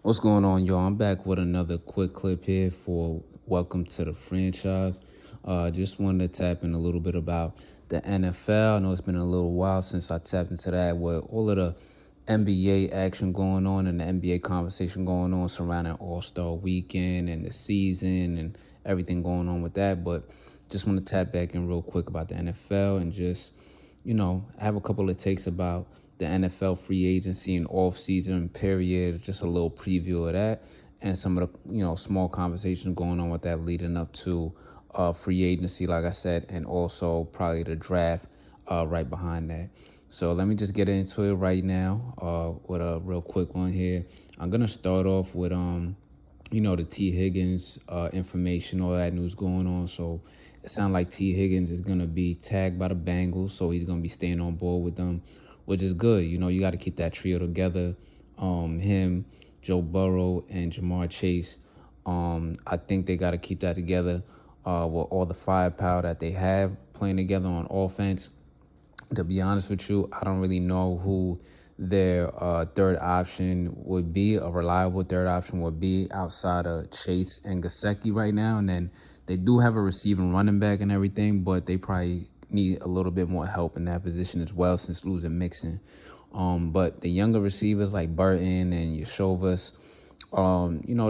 What's going on, y'all? I'm back with another quick clip here for Welcome to the Franchise. Just wanted to tap in a little bit about the NFL. I know it's been a little while since I tapped into that with all of the NBA action going on and the NBA conversation going on surrounding All-Star Weekend and the season and everything going on with that. But just want to tap back in real quick about the NFL and just have a couple of takes about the NFL free agency and off-season period, just a little preview of that, and some of the small conversations going on with that leading up to free agency, like I said, and also probably the draft right behind that. So let me just get into it right now with a real quick one here. I'm gonna start off with the T. Higgins information, all that news going on. So it sounds like T. Higgins is going to be tagged by the Bengals, so he's going to be staying on board with them, which is good. You got to keep that trio together. Him, Joe Burrow, and Jamar Chase. I think they got to keep that together with all the firepower that they have playing together on offense. To be honest with you, I don't really know who their third option would be, a reliable third option would be outside of Chase and Gesicki right now. And then they do have a receiving running back and everything, but they probably need a little bit more help in that position as well since losing Mixon. But the younger receivers like Burton and Yashovas,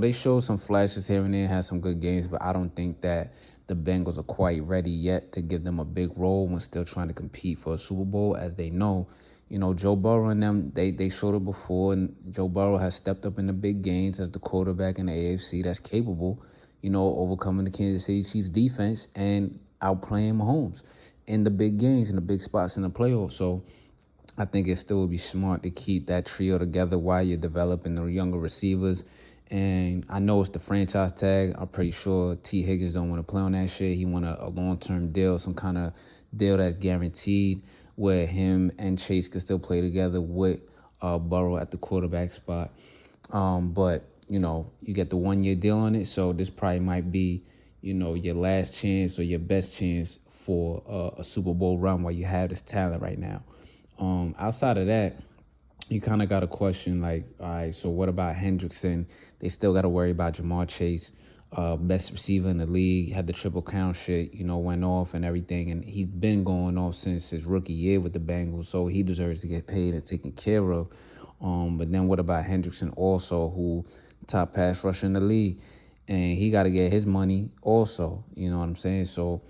they showed some flashes here and there, had some good games, but I don't think that the Bengals are quite ready yet to give them a big role when still trying to compete for a Super Bowl. As they know, Joe Burrow and them, they showed it before, and Joe Burrow has stepped up in the big games as the quarterback in the AFC that's capable, overcoming the Kansas City Chiefs defense and outplaying Mahomes in the big games, in the big spots in the playoffs. So I think it still would be smart to keep that trio together while you're developing the younger receivers. And I know it's the franchise tag. I'm pretty sure T. Higgins don't want to play on that shit. He want a long-term deal, some kind of deal that's guaranteed where him and Chase could still play together with Burrow at the quarterback spot. But, you get the one-year deal on it. So this probably might be, your last chance or your best chance for a Super Bowl run while you have this talent right now. Outside of that, you kind of got a question like, all right, so what about Hendrickson? They still got to worry about Jamar Chase, best receiver in the league, had the triple count shit, went off and everything. And he's been going off since his rookie year with the Bengals, so he deserves to get paid and taken care of. But then what about Hendrickson also, who top pass rusher in the league? And he got to get his money also, you know what I'm saying? So,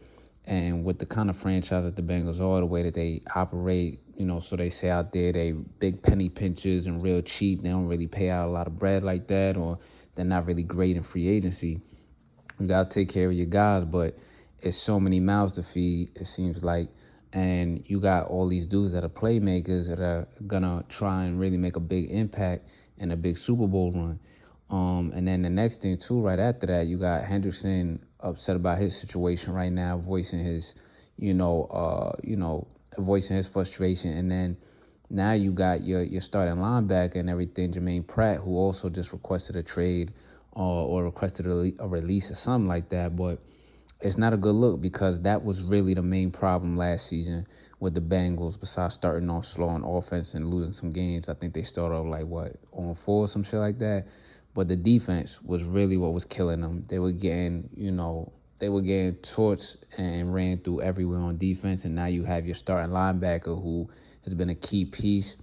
and with the kind of franchise that the Bengals are, the way that they operate, so they say out there they big penny pinchers and real cheap. They don't really pay out a lot of bread like that, or they're not really great in free agency. You got to take care of your guys, but it's so many mouths to feed, it seems like. And you got all these dudes that are playmakers that are going to try and really make a big impact in a big Super Bowl run. And then the next thing, too, right after that, you got Henderson upset about his situation right now, voicing his, voicing his frustration. And then now you got your starting linebacker and everything, Jermaine Pratt, who also just requested a trade or requested a release or something like that. But it's not a good look because that was really the main problem last season with the Bengals. Besides starting off slow on offense and losing some games, I think they started off like on 4 or some shit like that. But the defense was really what was killing them. They were getting torched and ran through everywhere on defense. And now you have your starting linebacker who has been a key piece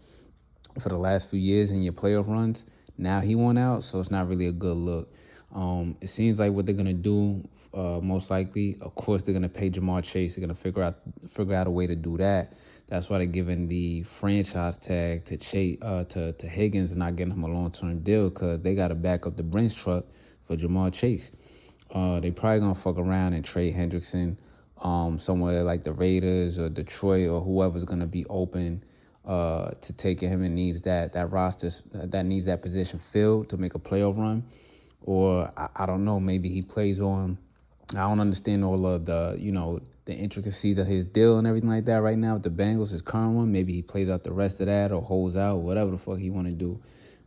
for the last few years in your playoff runs. Now he won out, so it's not really a good look. It seems like what they're gonna do, most likely, of course, they're gonna pay Jamar Chase. They're gonna figure out a way to do that. That's why they're giving the franchise tag to Chase, to Higgins, and not getting him a long-term deal because they got to back up the Brinks truck for Jamar Chase. They probably gonna fuck around and trade Hendrickson somewhere like the Raiders or Detroit or whoever's gonna be open to take him and needs that roster that needs that position filled to make a playoff run. Or I don't know, maybe he plays on. I don't understand all of the intricacies of his deal and everything like that right now with the Bengals, his current one. Maybe he plays out the rest of that or holds out, whatever the fuck he want to do.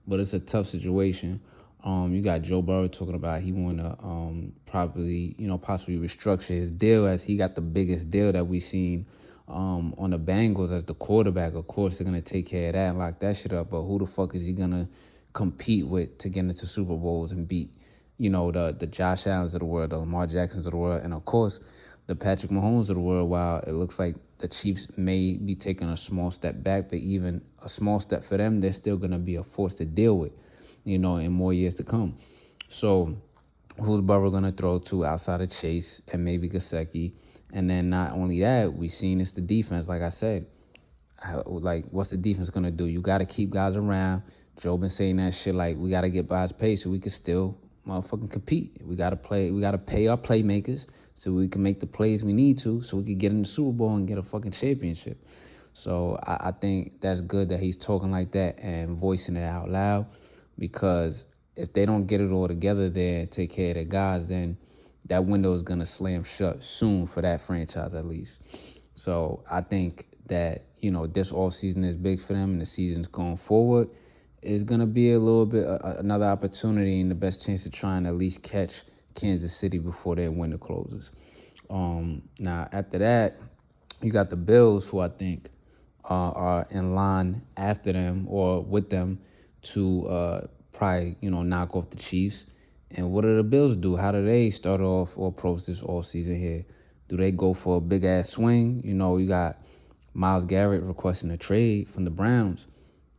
But it's a tough situation. You got Joe Burrow talking about he want to possibly restructure his deal as he got the biggest deal that we seen on the Bengals as the quarterback. Of course, they're going to take care of that and lock that shit up. But who the fuck is he going to compete with to get into Super Bowls and beat, the Josh Allens of the world, the Lamar Jacksons of the world, and of course, the Patrick Mahomes of the world. While it looks like the Chiefs may be taking a small step back, but even a small step for them, they're still going to be a force to deal with, in more years to come. So who's Burrow going to throw to outside of Chase and maybe Gesicki? And then not only that, we seen it's the defense, like I said. What's the defense going to do? You got to keep guys around. Joe been saying that shit like we got to get by his pace so we can still motherfucking compete. We got to play. We got to pay our playmakers so we can make the plays we need to so we can get in the Super Bowl and get a fucking championship. So I think that's good that he's talking like that and voicing it out loud, because if they don't get it all together there and take care of their guys, then that window is going to slam shut soon for that franchise at least. So I think that, this offseason is big for them, and the season's going forward is going to be a little bit another opportunity and the best chance to try and at least catch Kansas City before their window closes. Now, after that, you got the Bills, who I think are in line after them or with them to probably, knock off the Chiefs. And what do the Bills do? How do they start off or approach this all season here? Do they go for a big-ass swing? You got Myles Garrett requesting a trade from the Browns.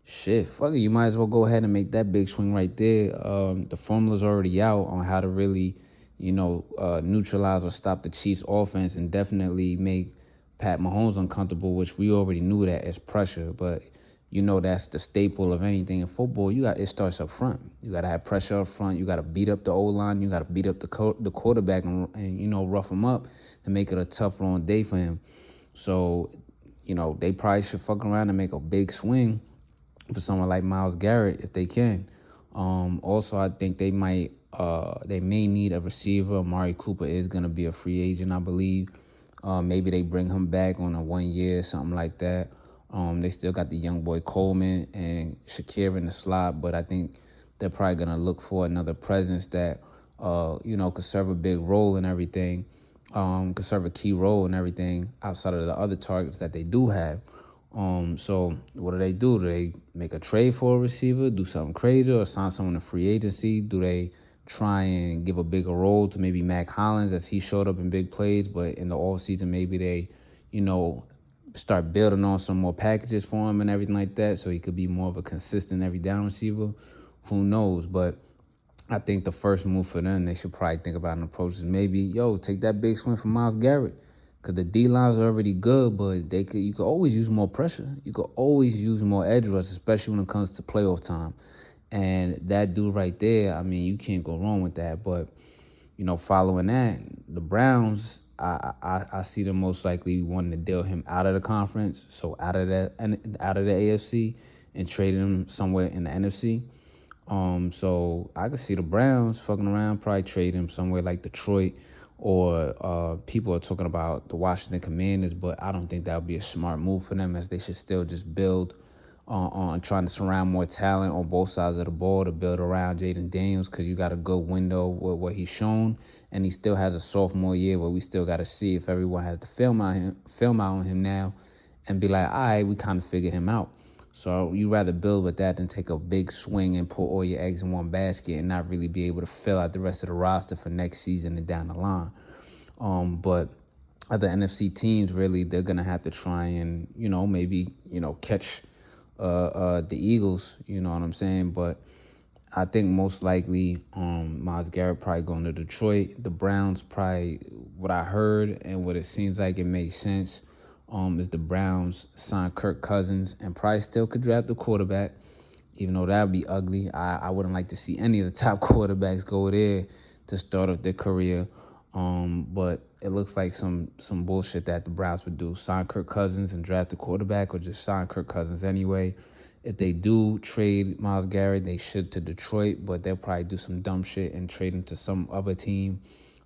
Shit, fuck it. You might as well go ahead and make that big swing right there. The formula's already out on how to really, neutralize or stop the Chiefs' offense and definitely make Pat Mahomes uncomfortable, which we already knew that as pressure. But, that's the staple of anything in football. It starts up front. You got to have pressure up front. You got to beat up the O-line. You got to beat up the quarterback and rough him up and make it a tough, long day for him. So, they probably should fuck around and make a big swing for someone like Myles Garrett if they can. Also, I think they may need a receiver. Amari Cooper is going to be a free agent, I believe. Maybe they bring him back on a 1 year, something like that. They still got the young boy Coleman and Shakir in the slot, but I think they're probably going to look for another presence that, could serve a big role in everything, could serve a key role in everything outside of the other targets that they do have. So what do? Do they make a trade for a receiver, do something crazy, or sign someone in free agency? Do they try and give a bigger role to maybe Mac Hollins as he showed up in big plays, but in the offseason maybe they, start building on some more packages for him and everything like that so he could be more of a consistent every down receiver? Who knows? But I think the first move for them, they should probably think about an approach is maybe, take that big swing from Myles Garrett. Because the D-lines are already good, but you could always use more pressure. You could always use more edge rush, especially when it comes to playoff time. And that dude right there, you can't go wrong with that. But, following that, the Browns, I see them most likely wanting to deal him out of the conference, so out of the AFC, and trade him somewhere in the NFC. So I could see the Browns fucking around, probably trade him somewhere like Detroit, or people are talking about the Washington Commanders, but I don't think that would be a smart move for them, as they should still just build on trying to surround more talent on both sides of the ball to build around Jaden Daniels, because you got a good window with what he's shown, and he still has a sophomore year where we still got to see if everyone has the film out on him now and be like, all right, we kind of figured him out. So you rather build with that than take a big swing and put all your eggs in one basket and not really be able to fill out the rest of the roster for next season and down the line. But other NFC teams, really, they're going to have to try and, maybe, catch the Eagles, you know what I'm saying? But I think most likely Myles Garrett probably going to Detroit. The Browns probably, what I heard and what it seems like it makes sense, is the Browns sign Kirk Cousins and probably still could draft the quarterback, even though that would be ugly. I wouldn't like to see any of the top quarterbacks go there to start off their career. But it looks like some bullshit that the Browns would do. Sign Kirk Cousins and draft the quarterback, or just sign Kirk Cousins anyway. If they do trade Myles Garrett, they should to Detroit, but they'll probably do some dumb shit and trade him to some other team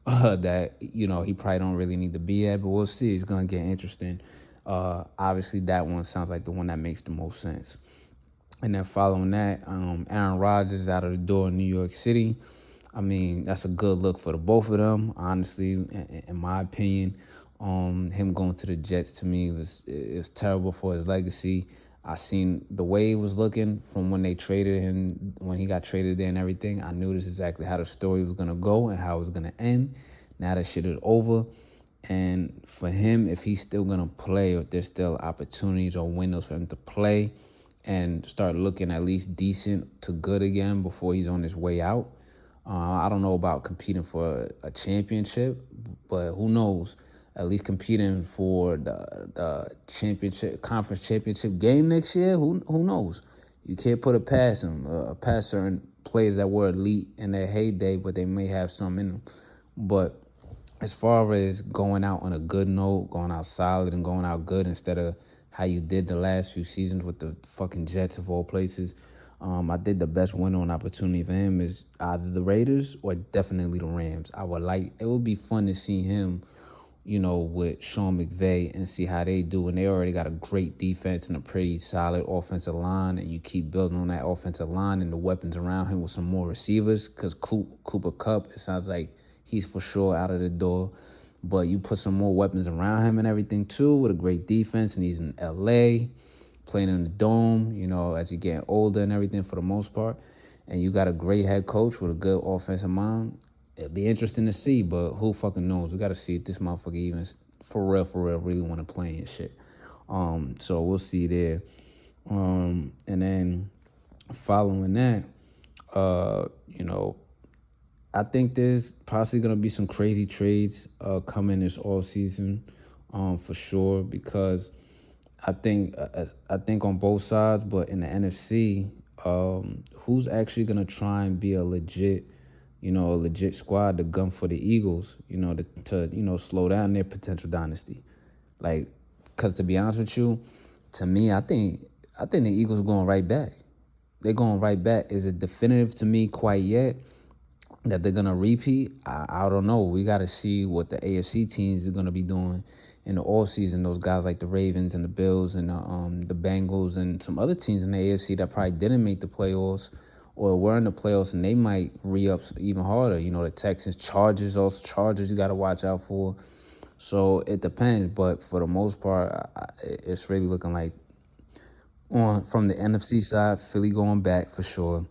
that, he probably don't really need to be at. But we'll see. It's going to get interesting. Obviously, that one sounds like the one that makes the most sense. And then following that, Aaron Rodgers is out of the door in New York City. That's a good look for the both of them, honestly, in my opinion. Him going to the Jets, to me, is terrible for his legacy. I seen the way he was looking from when they traded him, when he got traded there and everything. I knew this exactly how the story was going to go and how it was going to end. Now that shit is over. And for him, if he's still going to play, or if there's still opportunities or windows for him to play and start looking at least decent to good again before he's on his way out. I don't know about competing for a championship, but who knows? At least competing for the championship, conference championship game next year. Who knows? You can't put it past him. Past certain players that were elite in their heyday, but they may have some in them. But as far as going out on a good note, going out solid and going out good instead of how you did the last few seasons with the fucking Jets of all places, I think the best window and opportunity for him is either the Raiders or definitely the Rams. It would be fun to see him, with Sean McVay and see how they do. And they already got a great defense and a pretty solid offensive line. And you keep building on that offensive line and the weapons around him with some more receivers. Because Cooper Kupp, it sounds like he's for sure out of the door. But you put some more weapons around him and everything too with a great defense. And he's in L.A., playing in the Dome, as you get older and everything for the most part. And you got a great head coach with a good offensive mind. It'd be interesting to see, but who fucking knows? We got to see if this motherfucker even for real, really want to play and shit. So we'll see there. And then following that, I think there's possibly going to be some crazy trades coming this all season, for sure, because I think on both sides, but in the NFC, who's actually gonna try and be a legit squad to gun for the Eagles, to slow down their potential dynasty, like, because to be honest with you, to me, I think the Eagles are going right back. They're going right back. Is it definitive to me quite yet that they're gonna repeat? I don't know. We gotta see what the AFC teams are gonna be doing in the all season. Those guys like the Ravens and the Bills and the Bengals and some other teams in the AFC that probably didn't make the playoffs or were in the playoffs, and they might re-up even harder. The Texans, Chargers, you got to watch out for. So it depends, but for the most part, it's really looking like from the NFC side, Philly going back for sure.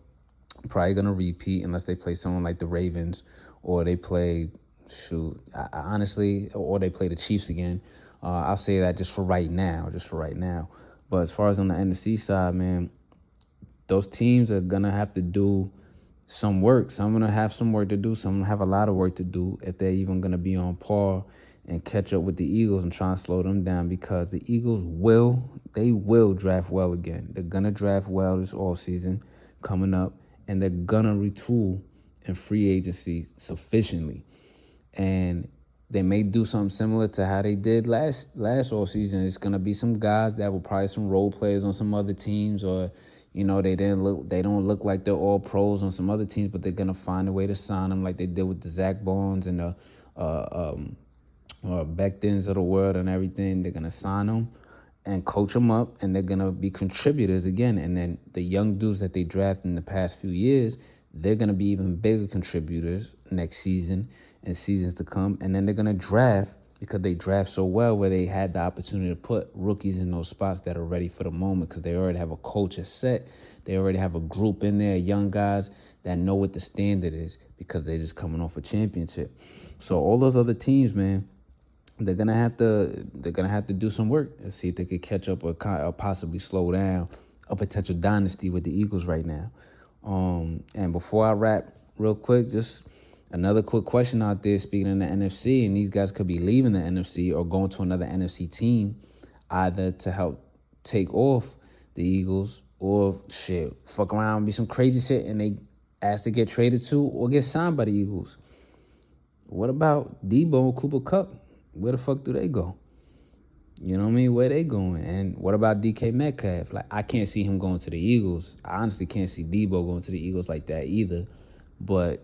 Probably going to repeat unless they play someone like the Ravens or they play, honestly, or they play the Chiefs again. I'll say that just for right now. But as far as on the NFC side, man, those teams are going to have to do some work. Some are going to have some work to do. Some are going to have a lot of work to do if they're even going to be on par and catch up with the Eagles and try and slow them down, because the Eagles will draft well again. They're going to draft well this all season coming up, and they're going to retool in free agency sufficiently. And they may do something similar to how they did last all season. It's going to be some guys that were probably some role players on some other teams, or they don't look like they're all pros on some other teams, but they're going to find a way to sign them like they did with the Zach Bonds and the Becktons of the world and everything. They're going to sign them and coach them up, and they're going to be contributors again. And then the young dudes that they drafted in the past few years, they're going to be even bigger contributors next season and seasons to come. And then they're going to draft, because they draft so well, where they had the opportunity to put rookies in those spots that are ready for the moment, because they already have a culture set. They already have a group in there, young guys that know what the standard is, because they're just coming off a championship. So all those other teams, man, they're gonna have to do some work and see if they could catch up or possibly slow down a potential dynasty with the Eagles right now. And before I wrap, real quick, just another quick question out there. Speaking in the NFC, and these guys could be leaving the NFC or going to another NFC team, either to help take off the Eagles or fuck around and be some crazy shit, and they ask to get traded to or get signed by the Eagles. What about Debo and Cooper Kupp? Where the fuck do they go? You know what I mean? Where they going? And what about DK Metcalf? Like, I can't see him going to the Eagles. I honestly can't see Debo going to the Eagles like that either. But,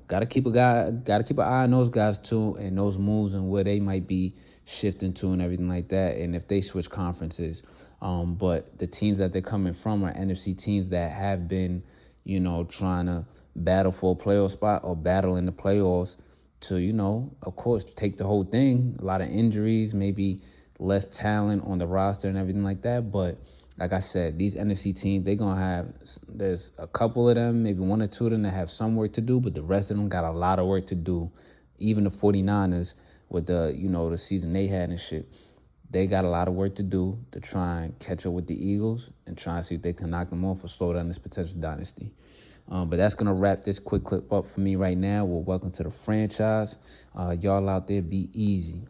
gotta keep an eye on those guys too, and those moves and where they might be shifting to and everything like that. And if they switch conferences. But the teams that they're coming from are NFC teams that have been, trying to battle for a playoff spot or battle in the playoffs to, of course, take the whole thing. A lot of injuries, maybe less talent on the roster and everything like that. But like I said, these NFC teams, they're going to have, there's a couple of them, maybe one or two of them that have some work to do, but the rest of them got a lot of work to do. Even the 49ers with the, the season they had and shit, they got a lot of work to do to try and catch up with the Eagles and try and see if they can knock them off or slow down this potential dynasty. But that's going to wrap this quick clip up for me right now. Well, welcome to the franchise. Y'all out there, be easy.